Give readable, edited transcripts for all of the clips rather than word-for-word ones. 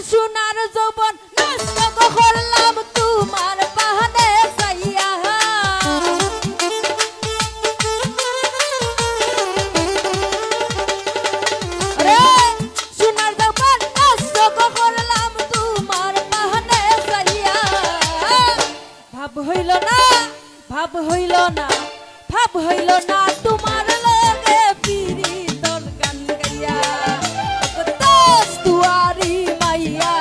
সোনার যৌবন নষ্ট করলাম তোমার বাহানে যাইয়া রে সোনার যৌবন নষ্ট করলাম তোমার বাহানে যাইয়া ভাব হইল না ভাব হইল না ভাব হইল না তোমার লগে পিরিতর গান গাইয়া দোষ তুয়ারি মাইয়া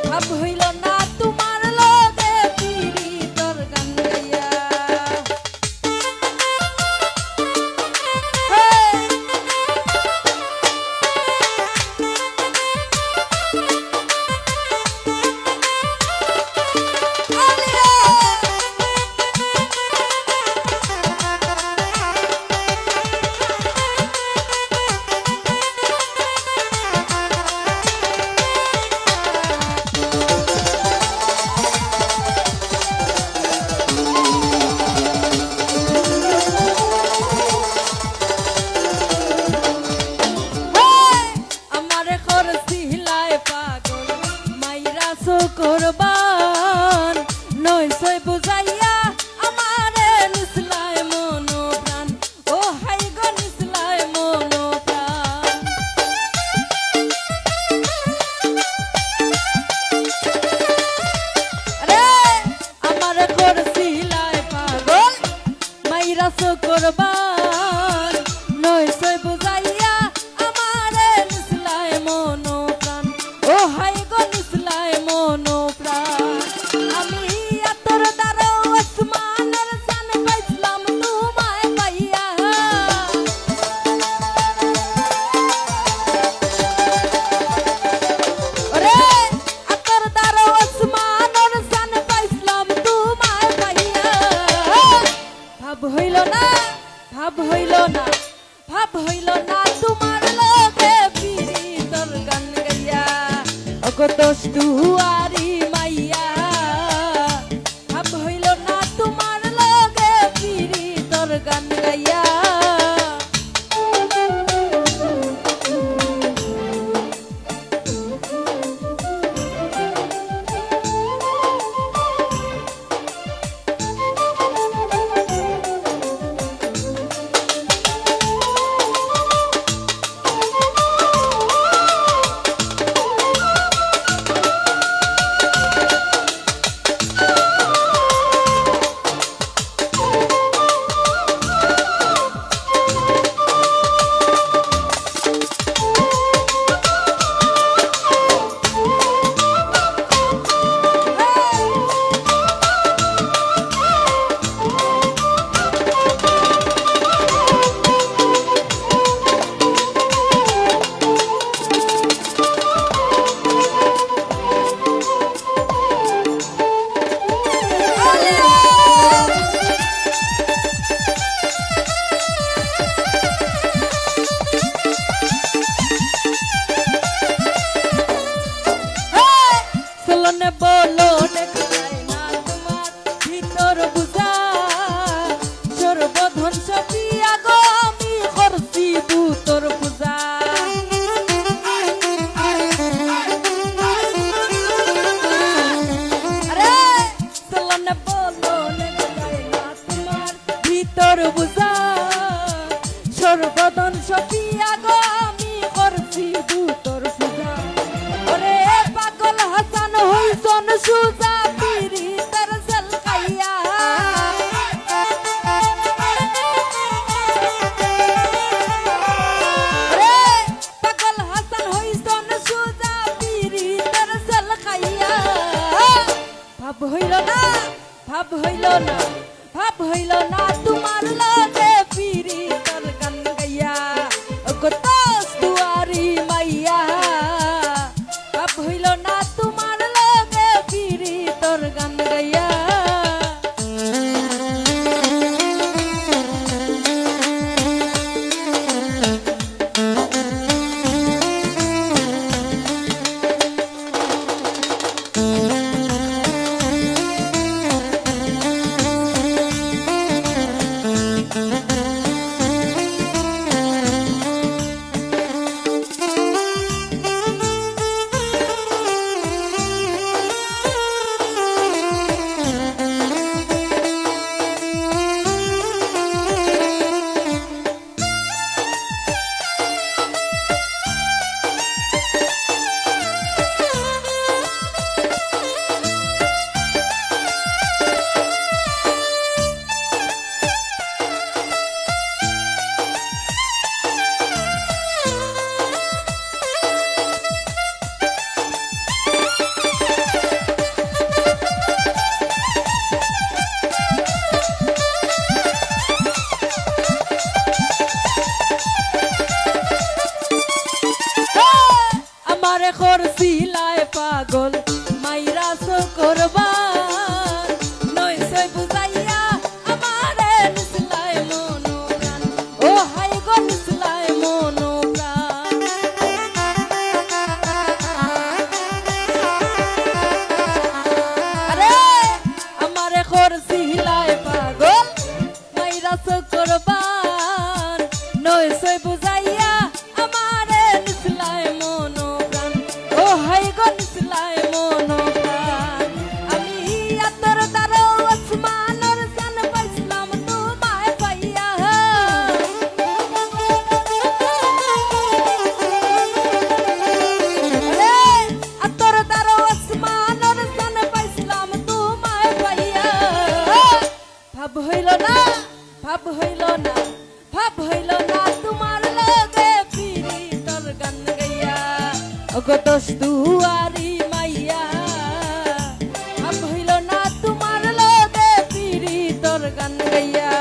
ভাব হইল না তোমার লগে পিরিতর গান গাইয়া করবান নইসই বুঝাইয়া আমারে নিসলায় মনো প্রাণ ও হাই গো নিসলায় মনো প্রাণ রে আমারে করছিলায় পাগল মাইরা সো করবান নইসই বুঝাইয়া আমারে নিসলায় মনো প্রাণ ও হাই গো নিসলায় মনো প্রাণ আমি আতর দ্বারা আসমানের জান পাইছিলাম তোমায় পাইয়া রে আতর দ্বারা আসমানের জান পাইছিলাম তোমায় পাইয়া ভাব হইল না ভাব হইল না ভাব হইল না তোমার লগে পিরিতর গান গাইয়া ওগো দোষ তুয়ারি মাইয়া ভাব হইল না তোমার লগে পিরিতর গান গাইয়া বলো দেখা যায় না তোমার ভিতর বুঝা সর্বধন সপিয়া গো আমি করছি তোর পূজা আরে চলনে বলো দেখা যায় না তোমার ভিতর বুঝা সর্বধন সপিয়া গো আমি করছি তোর পূজা ওরে পাগল হাসান হইছন সুজা পিরিতের জলকাইয়া রে পাগল হাসান হইছন সুজা পিরিতের জলকাইয়া ভাব হইল না ভাব হইল না ভাব হইল না তোমার লগে পিরিতের গান গাইয়া ওগো দোষ তুয়ারি মাইয়া ভাব হইল না তোমার লগে পিরিতর গান গাইয়া আমারে করছিলায় পাগল মাইরা করবান নই সই বুঝাইয়া আমারে নিসলাই মনো প্রাণ ও হাই গো নিসলাই মনো প্রাণ আরে আমারে করছিলায় পাগল মাইরা করবান নই সই বুঝাইয়া আমারে নিসলাই মনো প্রাণ ও হাই গো নিসলাই মনো প্রাণ আমি আতর দারো আসমানের জান পাইছিলাম তোমায় পাইয়া আরে আতর দারো আসমানের জান পাইছিলাম তোমায় পাইয়া ভাব হইল না ভাব হইল না ভাব হইল না তোমার লগে পিরি তোর গান গাইয়া ওগো দোষ দুয়ারি মাইয়া ভাব হইল না তোমার লগে পিরি তোর গান গাইয়া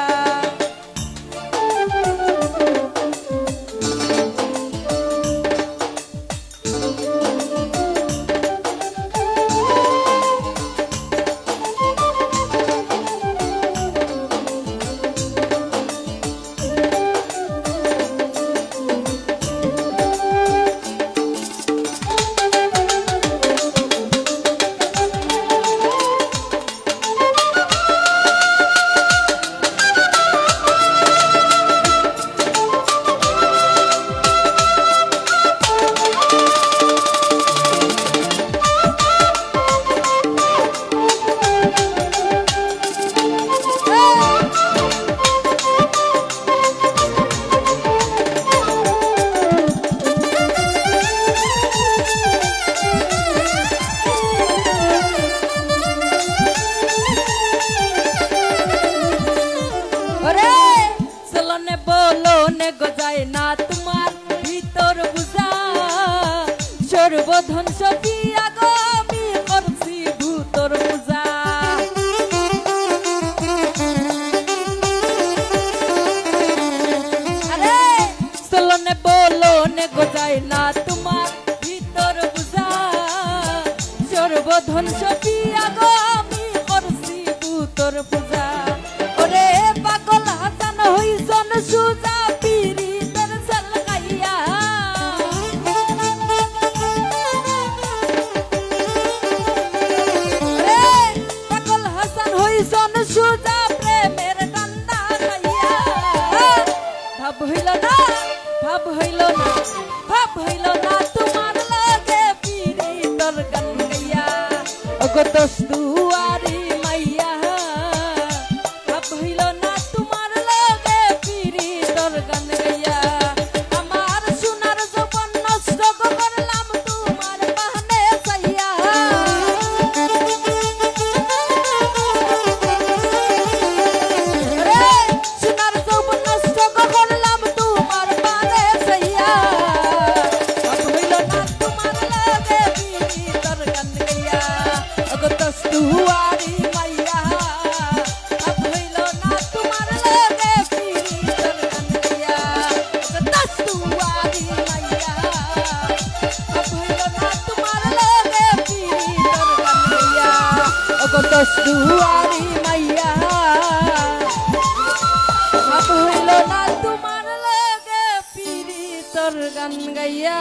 বলনে গজায় না তোমার ভিতর বুঝা সর্বধন সপিয়া গো আমি করছি ভূতর পূজা আরে চলনে বলনে গজায় না তোমার ভিতর বুঝা সর্বধন সপিয়া গো আমি করছি ভূতর পূজা ওরে পাগল হাসান হইছন সুজা পিরি তোর সলকাইয়া রে পাগল হাসান হইছন সুজা প্রেমের ডান্ডা খাইয়া ভাব হইল না ভাব হইল না ভাব হইল না তোমার লাগে পিরি তোর গান গাইয়া ওগো দোষ দুয়ারি মাইয়া ভাব হইল না তোমার লাগে পিরি তোর গান গাইয়া আমার সোনার যৌবন নষ্ট করলাম তোমার বাহানে চাইয়া রে সোনার যৌবন নষ্ট করলাম তোমার বাহানে চাইয়া ভাব হইল না তোমার লাগে পিরি তোর গান গাইয়া ওগো দোষ দুয়ারি মাইয়া ভাব হইল না তোমার লাগে পিরি তোর গান গাইয়া ওগো দোষ দুয়ারি মাইয়া ভাব হইল না তোমার লাগে পিরি তোর গান গাইয়া ওগো দোষ দুয়ারি মাইয়া ভাব হইল না তোমার লাগে পিরি তোর গান গাইয়া